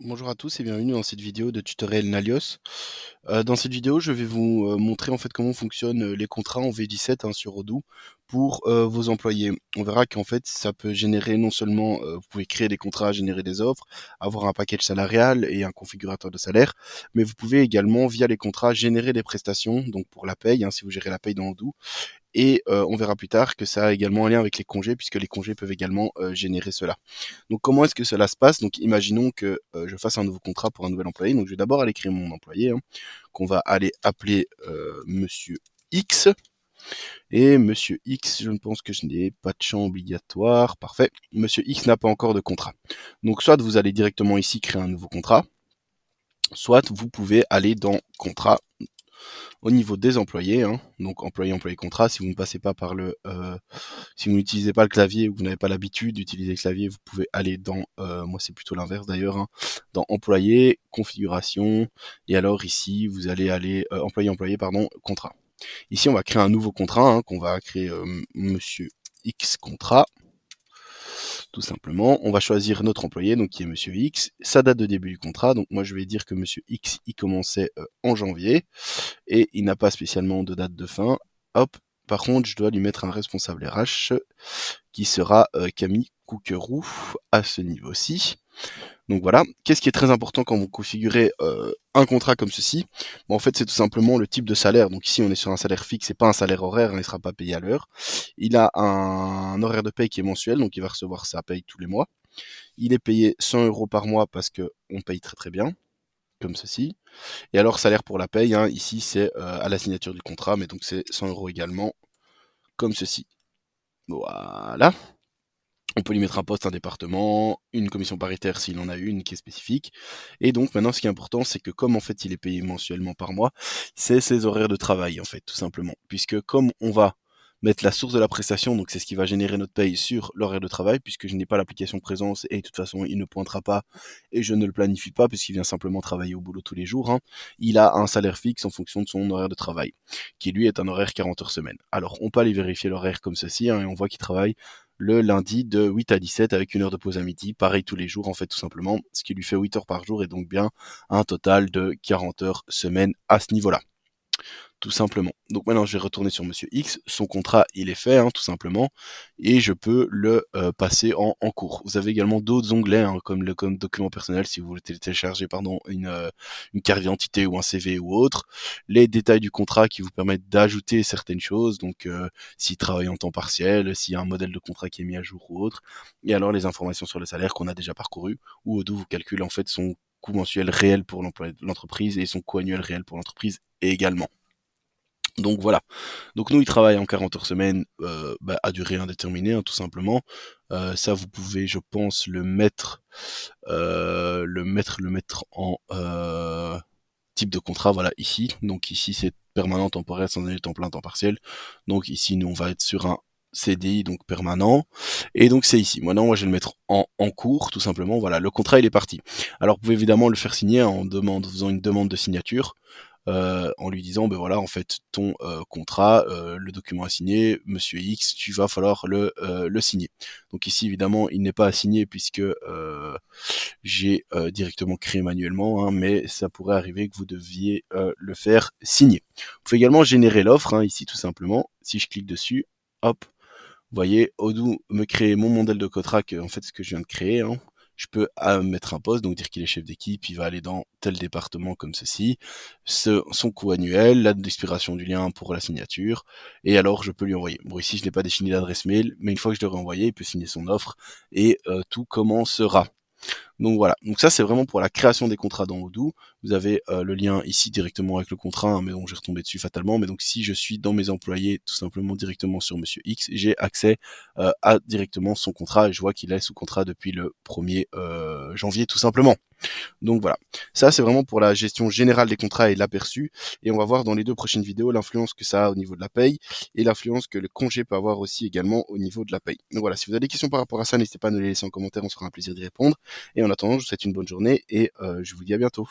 Bonjour à tous et bienvenue dans cette vidéo de tutoriel Nalios. Dans cette vidéo, je vais vous montrer en fait comment fonctionnent les contrats en V17 sur Odoo pour vos employés. On verra qu'en fait ça peut générer non seulement, vous pouvez créer des contrats, générer des offres, avoir un package salarial et un configurateur de salaire, mais vous pouvez également via les contrats générer des prestations, donc pour la paye, si vous gérez la paye dans Odoo, et on verra plus tard que ça a également un lien avec les congés, puisque les congés peuvent également générer cela. Donc comment est-ce que cela se passe? Donc imaginons que je fasse un nouveau contrat pour un nouvel employé. Donc je vais d'abord aller créer mon employé, qu'on va aller appeler Monsieur X. Et Monsieur X, je ne pense que je n'ai pas de champ obligatoire. Parfait. Monsieur X n'a pas encore de contrat. Donc soit vous allez directement ici créer un nouveau contrat, soit vous pouvez aller dans contrat au niveau des employés, donc employé, employé, contrat. Si vous ne passez pas par si vous n'utilisez pas le clavier ou que vous n'avez pas l'habitude d'utiliser le clavier, vous pouvez aller dans, moi c'est plutôt l'inverse d'ailleurs, dans employé, configuration, et alors ici vous allez aller employé, employé, pardon, contrat. Ici on va créer un nouveau contrat qu'on va créer Monsieur X contrat. Tout simplement, on va choisir notre employé, donc qui est Monsieur X, sa date de début du contrat. Donc moi je vais dire que Monsieur X il commençait en janvier et il n'a pas spécialement de date de fin. Hop, par contre je dois lui mettre un responsable RH qui sera Camille Couqueroux à ce niveau-ci. Donc voilà, qu'est-ce qui est très important quand vous configurez un contrat comme ceci? En fait, c'est tout simplement le type de salaire. Donc ici, on est sur un salaire fixe et pas un salaire horaire, il ne sera pas payé à l'heure. Il a un horaire de paye qui est mensuel, donc il va recevoir sa paye tous les mois. Il est payé 100 € par mois parce qu'on paye très très bien, comme ceci. Et alors, salaire pour la paye, ici, c'est à la signature du contrat, mais donc c'est 100 € également, comme ceci. Voilà. On peut lui mettre un poste, un département, une commission paritaire s'il en a une qui est spécifique. Et donc maintenant, ce qui est important, c'est que comme en fait il est payé mensuellement par mois, c'est ses horaires de travail en fait, tout simplement. Puisque comme on va mettre la source de la prestation, donc c'est ce qui va générer notre paye sur l'horaire de travail, puisque je n'ai pas l'application présence et de toute façon il ne pointera pas et je ne le planifie pas puisqu'il vient simplement travailler au boulot tous les jours. Il a un salaire fixe en fonction de son horaire de travail, qui lui est un horaire 40 heures semaine. Alors on peut aller vérifier l'horaire comme ceci et on voit qu'il travaille le lundi de 8 à 17 avec une heure de pause à midi, pareil tous les jours en fait tout simplement, ce qui lui fait 8 heures par jour et donc bien un total de 40 heures semaine à ce niveau-là. Tout simplement. Donc maintenant, je vais retourner sur Monsieur X. Son contrat, il est fait, tout simplement, et je peux le passer en cours. Vous avez également d'autres onglets, comme document personnel, si vous voulez télécharger, pardon, une carte d'identité ou un CV ou autre. Les détails du contrat qui vous permettent d'ajouter certaines choses, donc s'il travaille en temps partiel, s'il y a un modèle de contrat qui est mis à jour ou autre. Et alors les informations sur le salaire qu'on a déjà parcouru, ou Odoo vous calcule en fait son coût mensuel réel pour l'entreprise et son coût annuel réel pour l'entreprise également. Donc voilà. Donc nous, il travaille en 40 heures semaine à durée indéterminée, tout simplement. Ça, vous pouvez, je pense, le mettre en type de contrat, voilà, ici. Donc ici, c'est permanent, temporaire, sans année, temps plein, temps partiel. Donc ici, nous, on va être sur un CDI, donc permanent. Et donc c'est ici. Maintenant, moi, je vais le mettre en cours, tout simplement. Voilà, le contrat, il est parti. Alors, vous pouvez évidemment le faire signer en faisant une demande de signature. En lui disant, ben voilà, en fait, ton contrat, le document à signer, Monsieur X, tu vas falloir le signer. Donc ici, évidemment, il n'est pas à signer puisque j'ai directement créé manuellement, mais ça pourrait arriver que vous deviez le faire signer. Vous pouvez également générer l'offre, ici tout simplement. Si je clique dessus, hop, vous voyez, Odoo me crée mon modèle de contrat, en fait, ce que je viens de créer. Je peux mettre un poste, donc dire qu'il est chef d'équipe, il va aller dans tel département comme ceci, son coût annuel, la d'expiration du lien pour la signature, et alors je peux lui envoyer. Bon, ici, je n'ai pas défini l'adresse mail, mais une fois que je l'aurai envoyé, il peut signer son offre, et tout commencera. Donc voilà, donc ça c'est vraiment pour la création des contrats dans Odoo. Vous avez le lien ici directement avec le contrat, mais donc j'ai retombé dessus fatalement. Mais donc si je suis dans mes employés, tout simplement directement sur Monsieur X, j'ai accès à directement son contrat et je vois qu'il est sous contrat depuis le 1er janvier tout simplement. Donc voilà, ça c'est vraiment pour la gestion générale des contrats et l'aperçu. Et on va voir dans les deux prochaines vidéos l'influence que ça a au niveau de la paye et l'influence que le congé peut avoir aussi également au niveau de la paye. Donc voilà, si vous avez des questions par rapport à ça, n'hésitez pas à nous les laisser en commentaire, on se fera un plaisir d'y répondre. Et en attendant, je vous souhaite une bonne journée et je vous dis à bientôt.